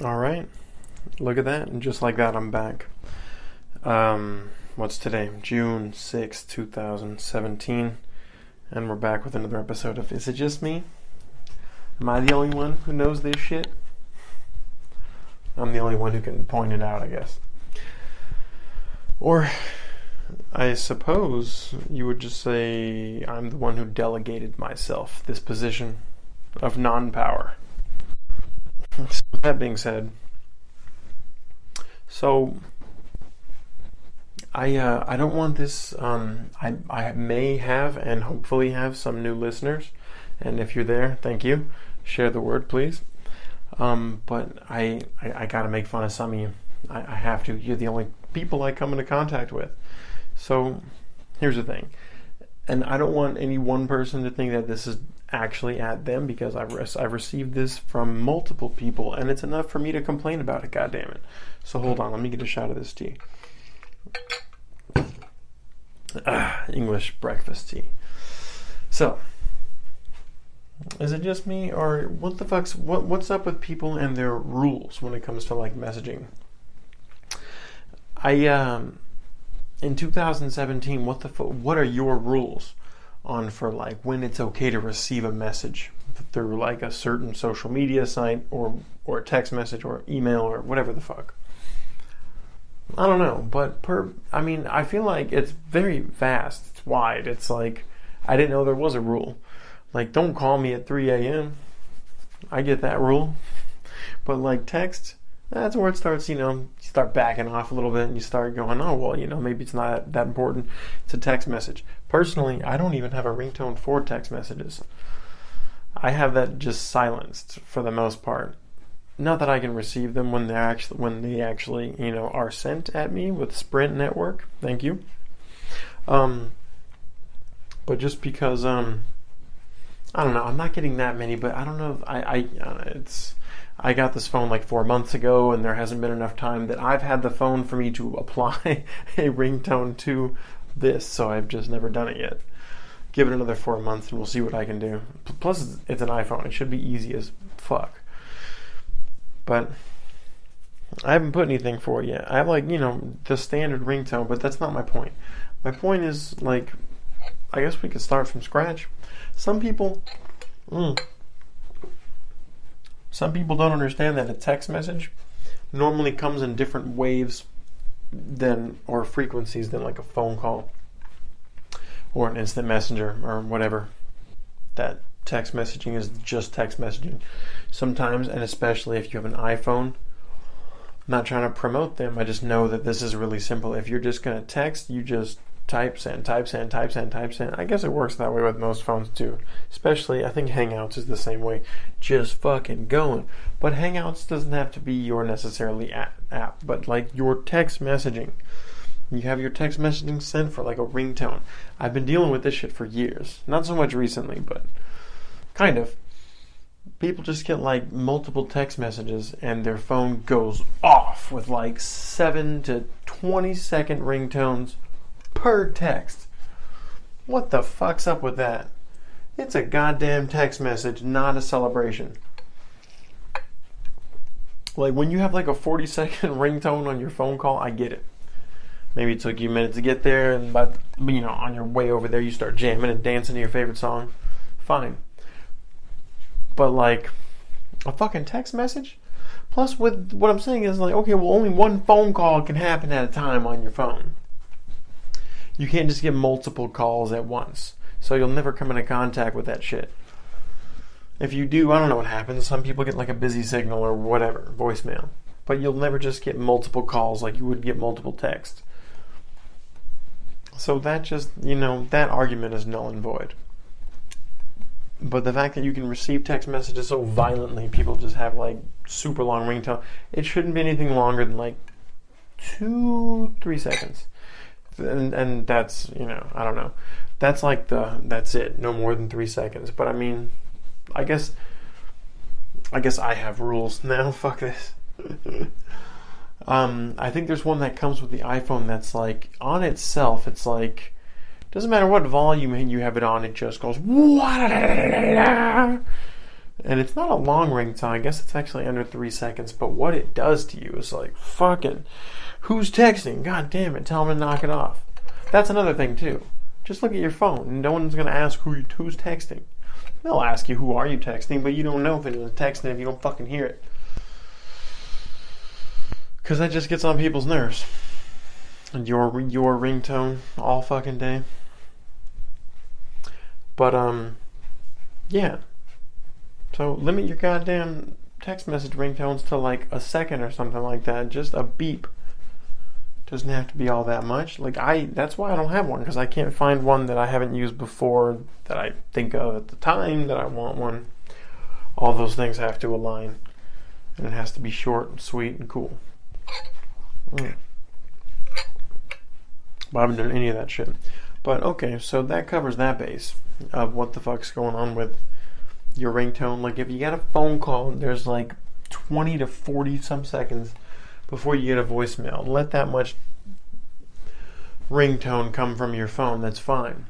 All right, look at that. And just like that, I'm back. What's today? June 6th, 2017. And we're back with another episode of Is It Just Me? Am I the only one who knows this shit? I'm the only one who can point it out, I guess. Or, I suppose you would just say I'm the one who delegated myself this position of non-power. So with that being said, I don't want this. I may have and hopefully have some new listeners, and if you're there, thank you. Share the word, please. But I gotta make fun of some of you. I have to. You're the only people I come into contact with. So here's the thing, and I don't want any one person to think that this is actually at them, because I've received this from multiple people, and it's enough for me to complain about it. God damn it! So hold on, let me get a shot of this tea. English breakfast tea. So, is it just me, or what's up with people and their rules when it comes to like messaging? In 2017, what are your rules on for like when it's okay to receive a message through like a certain social media site or a text message or email or whatever the fuck? I don't know, but I feel like it's very vast. It's wide. It's like, I didn't know there was a rule. Like, don't call me at 3 a.m. I get that rule. But like text, that's where it starts, you start backing off a little bit and you start going, oh, well, maybe it's not that important. It's a text message. Personally, I don't even have a ringtone for text messages. I have that just silenced for the most part. Not that I can receive them when they actually are sent at me with Sprint network. Thank you. But just because I don't know, I'm not getting that many. But I don't know. I got this phone like 4 months ago, and there hasn't been enough time that I've had the phone for me to apply a ringtone to this. So I've just never done it yet. Give it another 4 months, and we'll see what I can do. Plus, it's an iPhone. It should be easy as fuck. But I haven't put anything for it yet. I have the standard ringtone, but that's not my point. My point is I guess we could start from scratch. Some people don't understand that a text message normally comes in different waves or frequencies than like a phone call or an instant messenger or whatever. That text messaging is just text messaging. Sometimes, and especially if you have an iPhone, I'm not trying to promote them, I just know that this is really simple. If you're just going to text, you just type send. I guess it works that way with most phones too. Especially, I think Hangouts is the same way. Just fucking going. But Hangouts doesn't have to be your necessarily app, but like your text messaging. You have your text messaging sent for like a ringtone. I've been dealing with this shit for years. Not so much recently, but kind of. People just get like multiple text messages and their phone goes off with like 7 to 20 second ringtones per text. What the fuck's up with that? It's a goddamn text message, not a celebration. Like when you have like a 40-second ringtone on your phone call, I get it. Maybe it took you a minute to get there, and on your way over there you start jamming and dancing to your favorite song. Fine. But like a fucking text message? Plus, with what I'm saying is like, okay, well, only one phone call can happen at a time on your phone. You can't just get multiple calls at once. So you'll never come into contact with that shit. If you do, I don't know what happens. Some people get like a busy signal or whatever, voicemail. But you'll never just get multiple calls like you would get multiple texts. So that just, that argument is null and void. But the fact that you can receive text messages so violently, people just have like super long ringtone. It shouldn't be anything longer than like 2-3 seconds. And that's, I don't know. That's like that's it. No more than 3 seconds. But I mean, I guess I have rules now. Fuck this. I think there's one that comes with the iPhone that's like on itself. It's like doesn't matter what volume you have it on. It just goes And it's not a long ringtone. I guess it's actually under 3 seconds. But what it does to you is like, fucking, who's texting? God damn it, tell them to knock it off. That's another thing too. Just look at your phone. No one's going to ask who's texting. They'll ask you, who are you texting? But you don't know if anyone's texting if you don't fucking hear it. Because that just gets on people's nerves. And your ringtone all fucking day. But, yeah. So limit your goddamn text message ringtones to like a second or something like that. Just a beep. Doesn't have to be all that much. That's why I don't have one, because I can't find one that I haven't used before that I think of at the time that I want one. All those things have to align. And it has to be short and sweet and cool. But I haven't done any of that shit. But okay, so that covers that base of what the fuck's going on with your ringtone. Like, if you get a phone call, there's like 20 to 40 some seconds before you get a voicemail. Let that much ringtone come from your phone. That's fine.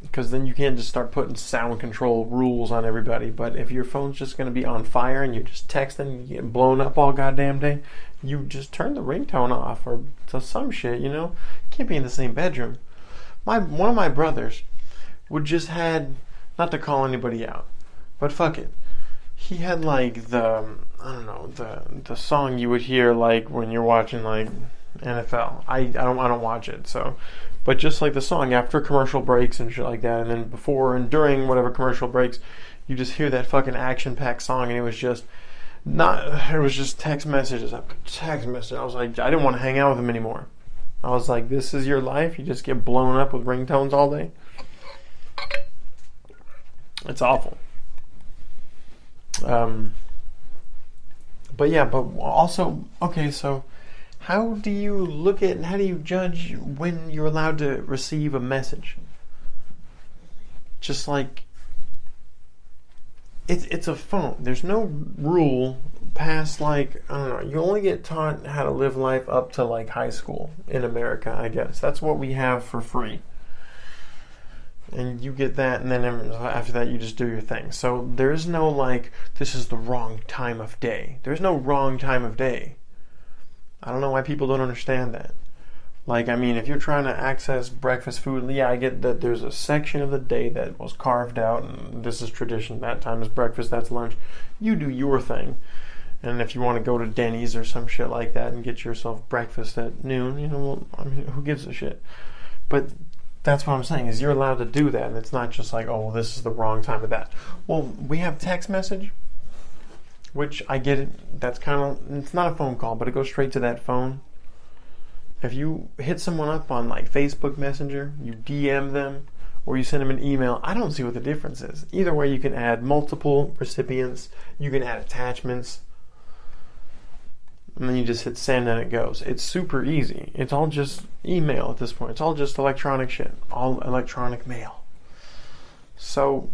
Because then you can't just start putting sound control rules on everybody. But if your phone's just going to be on fire and you're just texting and you get blown up all goddamn day, you just turn the ringtone off or to some shit, you know? You can't be in the same bedroom. One of my brothers would just had, not to call anybody out, but fuck it. He had like the song you would hear like when you're watching like NFL. I don't watch it, so, but just like the song after commercial breaks and shit like that, and then before and during whatever commercial breaks, you just hear that fucking action-packed song, and it was just text messages after text message. I was like, I didn't want to hang out with him anymore. I was like, this is your life? You just get blown up with ringtones all day? It's awful. But also, okay, so how do you look at and how do you judge when you're allowed to receive a message? Just like, it's a phone. There's no rule past, like, I don't know, you only get taught how to live life up to like high school in America, I guess. That's what we have for free. And you get that, and then after that you just do your thing. So there's no like, this is the wrong time of day. There's no wrong time of day. I don't know why people don't understand that. Like, I mean, if you're trying to access breakfast food, yeah, I get that there's a section of the day that was carved out, and this is tradition. That time is breakfast, that's lunch. You do your thing. And if you want to go to Denny's or some shit like that and get yourself breakfast at noon, you know, well, I mean, who gives a shit? But that's what I'm saying, is you're allowed to do that, and it's not just like, oh, well, this is the wrong time of that. Well, we have text message, which I get it. That's kind of, it's not a phone call, but it goes straight to that phone. If you hit someone up on like Facebook Messenger, you DM them, or you send them an email, I don't see what the difference is. Either way, you can add multiple recipients, you can add attachments, and then you just hit send and it goes. It's super easy. It's all just email at this point. It's all just electronic shit. All electronic mail. So,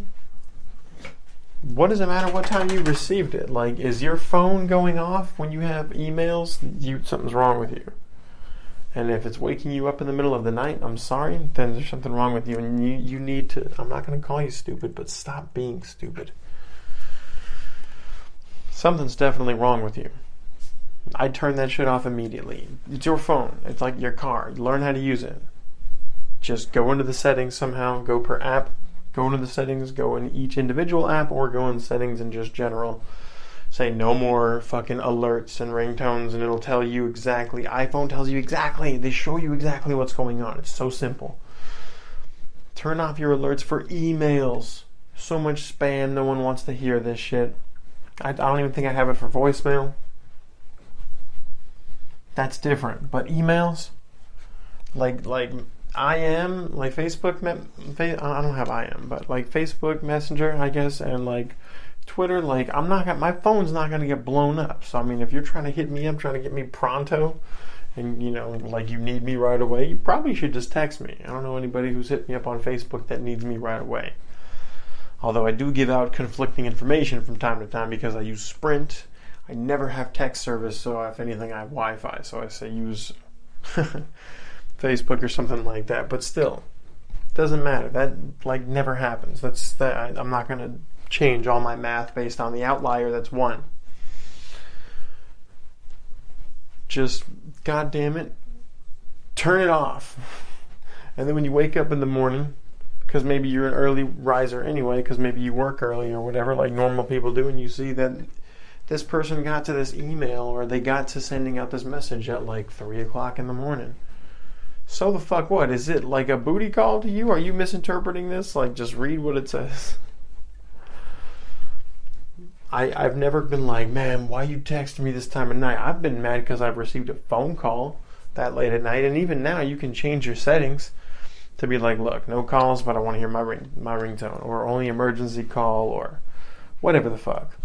what does it matter what time you received it? Like, is your phone going off when you have emails? Something's wrong with you. And if it's waking you up in the middle of the night, I'm sorry, then there's something wrong with you. And you need to, I'm not going to call you stupid, but stop being stupid. Something's definitely wrong with you. I'd turn that shit off immediately. It's your phone. It's like your car. You learn how to use it. Just go into the settings somehow. Go per app. Go into the settings. Go in each individual app, or go in settings in just general. Say no more fucking alerts and ringtones, and it'll tell you exactly. iPhone tells you exactly. They show you exactly what's going on. It's so simple. Turn off your alerts for emails. So much spam. No one wants to hear this shit. I don't even think I have it for voicemail. That's different. But emails, like IM, like Facebook, I don't have IM, but like Facebook Messenger, I guess, and like Twitter, like my phone's not gonna get blown up. So I mean, if you're trying to hit me up, trying to get me pronto, and you know, like you need me right away, you probably should just text me. I don't know anybody who's hit me up on Facebook that needs me right away. Although I do give out conflicting information from time to time because I use Sprint. I never have text service, so if anything, I have Wi-Fi. So I say use Facebook or something like that. But still, Doesn't matter. That like never happens. I'm not going to change all my math based on the outlier that's 1. Just, God damn it, turn it off. And then when you wake up in the morning, because maybe you're an early riser anyway, because maybe you work early or whatever, like normal people do, and you see that this person got to this email or they got to sending out this message at like 3 o'clock in the morning. So the fuck what? Is it like a booty call to you? Are you misinterpreting this? Like, just read what it says. I've never been like, man, why you texting me this time of night? I've been mad because I've received a phone call that late at night. And even now, you can change your settings to be like, look, no calls, but I want to hear my ringtone. Or only emergency call or whatever the fuck.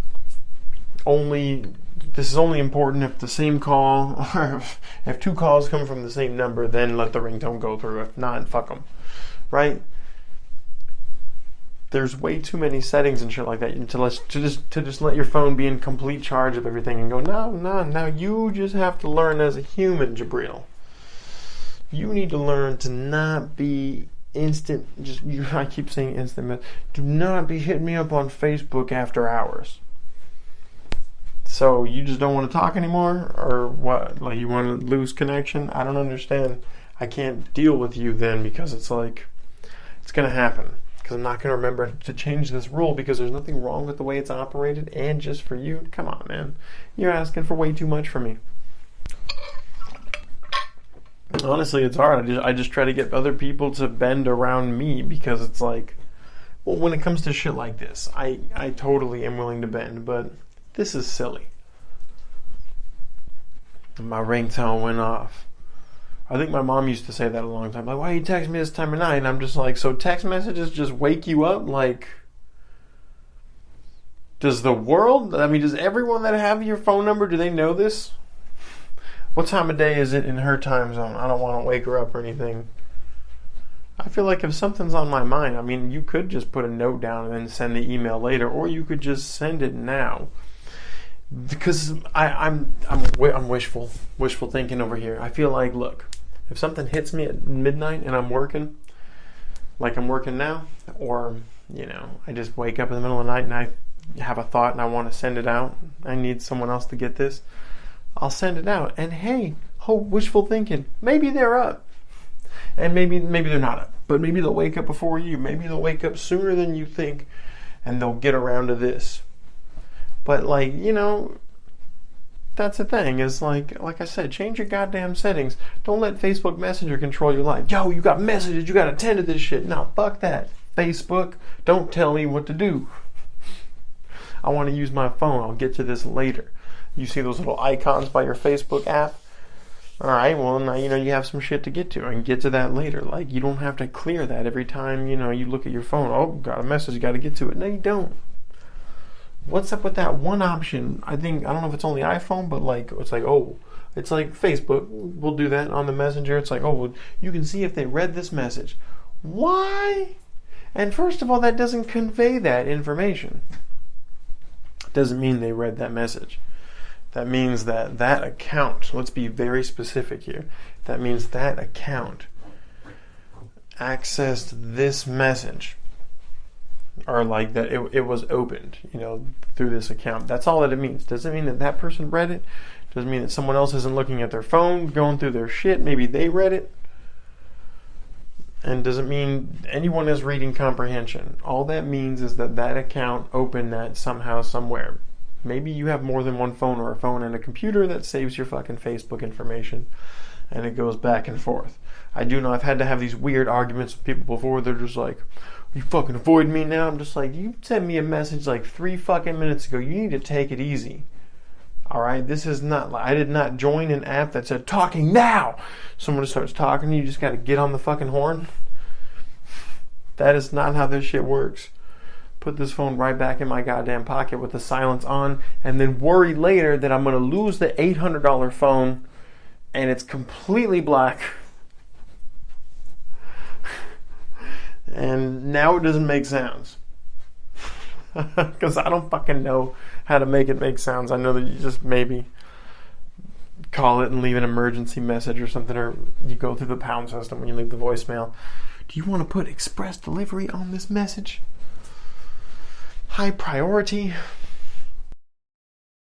This is only important if the same call, or if 2 calls come from the same number, then let the ringtone go through. If not, fuck them. Right? There's way too many settings and shit like that to just let your phone be in complete charge of everything and go, no, you just have to learn as a human, Jabril. You need to learn to not be instant, I keep saying instant, do not be hitting me up on Facebook after hours. So you just don't want to talk anymore? Or what? Like you want to lose connection? I don't understand. I can't deal with you then because it's like, it's going to happen. Because I'm not going to remember to change this rule because there's nothing wrong with the way it's operated. And just for you, come on, man. You're asking for way too much from me. Honestly, it's hard. I just try to get other people to bend around me because it's like, well, when it comes to shit like this, I totally am willing to bend, but this is silly. My ringtone went off. I think my mom used to say that a long time. Like, why you text me this time of night? And I'm just like, so text messages just wake you up? Like, does everyone that have your phone number, do they know this? What time of day is it in her time zone? I don't want to wake her up or anything. I feel like if something's on my mind, I mean, you could just put a note down and then send the email later, or you could just send it now. Because I'm wishful thinking over here. I feel like, look, if something hits me at midnight and I'm working, like I'm working now, or, I just wake up in the middle of the night and I have a thought and I want to send it out, I need someone else to get this, I'll send it out. And hey, wishful thinking, maybe they're up. And maybe they're not up. But maybe they'll wake up before you. Maybe they'll wake up sooner than you think and they'll get around to this. But that's the thing, is like I said, change your goddamn settings. Don't let Facebook Messenger control your life. Yo, you got messages, you gotta attend to this shit. No, fuck that. Facebook, don't tell me what to do. I want to use my phone. I'll get to this later. You see those little icons by your Facebook app? Alright, well now you have some shit to get to. I can get to that later. Like, you don't have to clear that every time, you look at your phone. Oh, got a message, gotta get to it. No, you don't. What's up with that one option? I don't know if it's only iPhone, but it's like Facebook will do that on the Messenger. It's like, oh, well, you can see if they read this message. Why? And first of all, that doesn't convey that information. It doesn't mean they read that message. That means that account, let's be very specific here, that means that account accessed this message. Or like that it was opened, through this account. That's all that it means. Doesn't mean that person read it. Doesn't mean that someone else isn't looking at their phone, going through their shit. Maybe they read it. And doesn't mean anyone is reading comprehension. All that means is that account opened that somehow, somewhere. Maybe you have more than one phone or a phone and a computer that saves your fucking Facebook information. And it goes back and forth. I do know I've had to have these weird arguments with people before. They're just like, you fucking avoid me now? I'm just like, you sent me a message like 3 fucking minutes ago. You need to take it easy. Alright? This is not, I did not join an app that said, talking now! Someone starts talking, you just gotta get on the fucking horn. That is not how this shit works. Put this phone right back in my goddamn pocket with the silence on, and then worry later that I'm gonna lose the $800 phone, and it's completely black. And now it doesn't make sounds. Because I don't fucking know how to make it make sounds. I know that you just maybe call it and leave an emergency message or something, or you go through the pound system when you leave the voicemail. Do you want to put express delivery on this message? High priority?